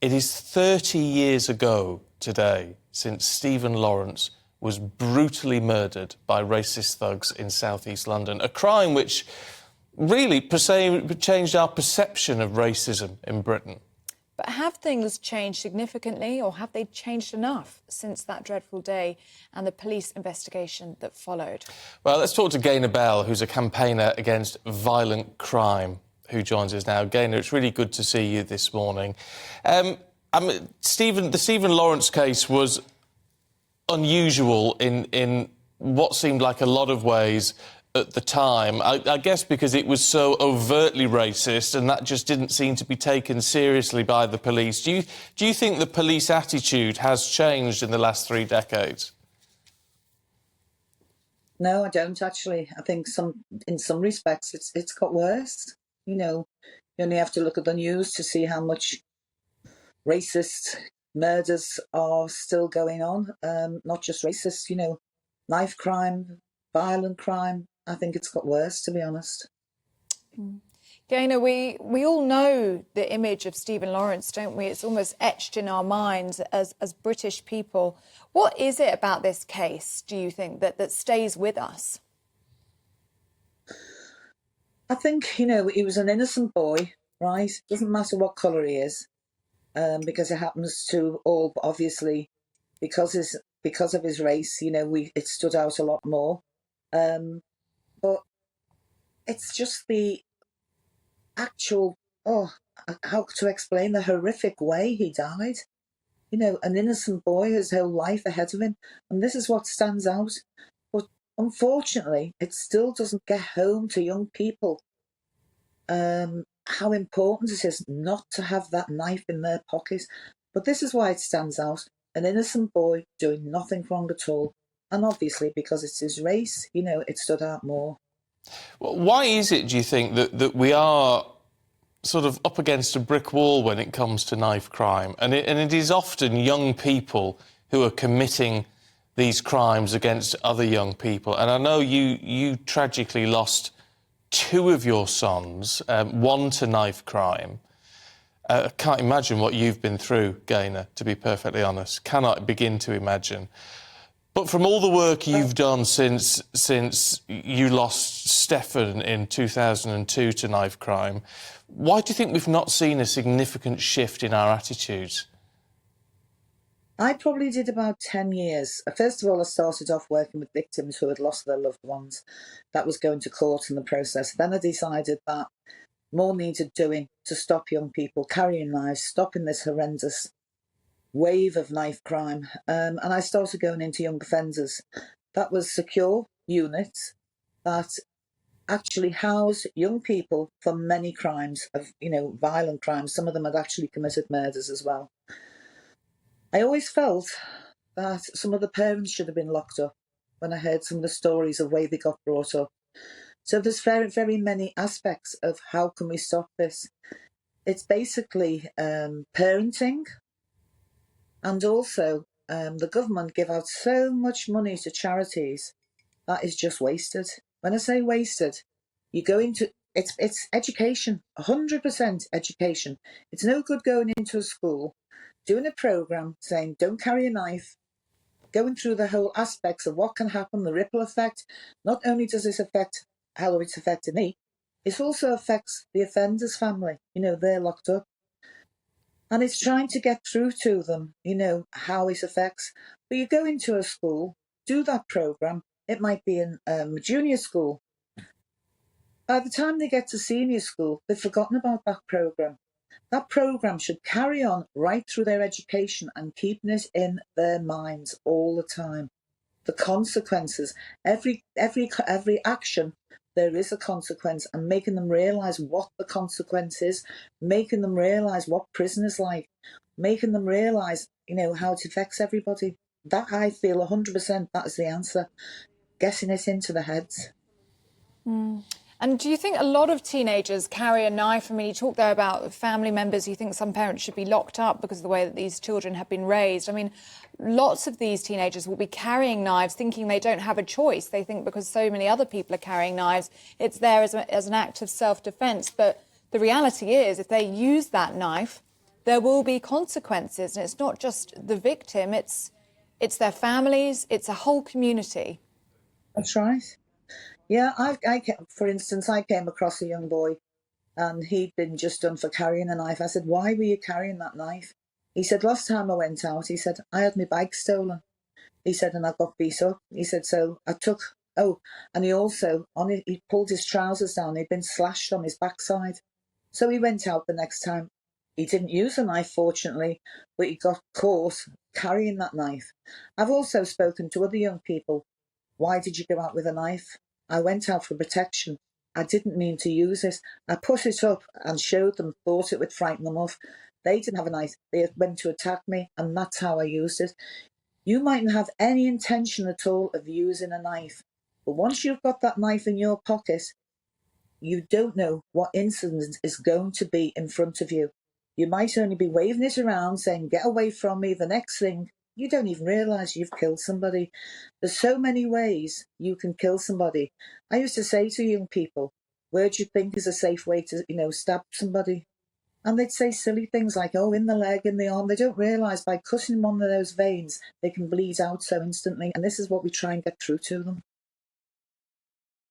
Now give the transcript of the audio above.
It is 30 years ago today since Stephen Lawrence was brutally murdered by racist thugs in south-east London, a crime which really changed our perception of racism in Britain. But have things changed significantly, or have they changed enough since that dreadful day and the police investigation that followed? Well, let's talk to Gaynor Bell, who's a campaigner against violent crime, who joins us now. Gaynor, it's really good to see you this morning. The Stephen Lawrence case was unusual in what seemed like a lot of ways at the time, I guess because it was so overtly racist and that just didn't seem to be taken seriously by the police. Do you think the police attitude has changed in the last 3 decades? No, I don't actually. I think in some respects it's got worse. You know, you only have to look at the news to see how much racist murders are still going on. Not just racist, knife crime, violent crime. I think it's got worse, to be honest. Gaynor, we all know the image of Stephen Lawrence, don't we? It's almost etched in our minds as British people. What is it about this case, do you think, that stays with us? I think, he was an innocent boy, right? Doesn't matter what colour he is, because it happens to all, obviously, because of his race, it stood out a lot more. But it's just the actual, how to explain the horrific way he died. An innocent boy, his whole life ahead of him. And this is what stands out. But unfortunately, it still doesn't get home to young people how important it is not to have that knife in their pocket. But this is why it stands out. An innocent boy doing nothing wrong at all. And obviously, because it's his race, it stood out more. Well, why is it, do you think, that we are sort of up against a brick wall when it comes to knife crime? And it is often young people who are committing these crimes against other young people. And I know you tragically lost 2 of your sons, one to knife crime. I can't imagine what you've been through, Gaynor, to be perfectly honest. Cannot begin to imagine. But from all the work you've done since you lost Stefan in 2002 to knife crime, why do you think we've not seen a significant shift in our attitudes? I probably did about 10 years. First of all, I started off working with victims who had lost their loved ones. That was going to court in the process. Then I decided that more needed doing to stop young people carrying knives, stopping this horrendous wave of knife crime, and I started going into young offenders. That was secure units that actually house young people for many crimes of, violent crimes. Some of them had actually committed murders as well. I always felt that some of the parents should have been locked up when I heard some of the stories of the way they got brought up. So there's very, very many aspects of how can we stop this. It's basically parenting. And also, the government give out so much money to charities that is just wasted. When I say wasted, you go into it's education, 100% education. It's no good going into a school, doing a program saying don't carry a knife, going through the whole aspects of what can happen, the ripple effect. Not only does this affect how it's affected me, it also affects the offender's family. They're locked up. And it's trying to get through to them, how it affects. But you go into a school, do that programme. It might be in junior school. By the time they get to senior school, they've forgotten about that programme. That programme should carry on right through their education and keeping it in their minds all the time. The consequences, every action, there is a consequence, and making them realise what the consequence is, making them realise what prison is like, making them realise, how it affects everybody. That, I feel 100% that is the answer, getting it into the heads. And do you think a lot of teenagers carry a knife? I mean, you talk there about family members. You think some parents should be locked up because of the way that these children have been raised. I mean, lots of these teenagers will be carrying knives thinking they don't have a choice. They think because so many other people are carrying knives, it's there as an act of self-defence. But the reality is, if they use that knife, there will be consequences. And it's not just the victim, it's their families, it's a whole community. That's right. Yeah, for instance, I came across a young boy and he'd been just done for carrying a knife. I said, why were you carrying that knife? He said, last time I went out, he said, I had my bike stolen. He said, and I got beat up. He said, so I took, and he also, he pulled his trousers down. He'd been slashed on his backside. So he went out the next time. He didn't use a knife, fortunately, but he got caught carrying that knife. I've also spoken to other young people. Why did you go out with a knife? I went out for protection. I didn't mean to use it. I put it up and showed them, thought it would frighten them off. They didn't have a knife. They went to attack me, and that's how I used it. You mightn't have any intention at all of using a knife, but once you've got that knife in your pocket, you don't know what incident is going to be in front of you. You might only be waving it around saying, get away from me. The next thing, you don't even realise you've killed somebody. There's so many ways you can kill somebody. I used to say to young people, where do you think is a safe way to, stab somebody? And they'd say silly things like, oh, in the leg, in the arm. They don't realise by cutting one of those veins, they can bleed out so instantly. And this is what we try and get through to them.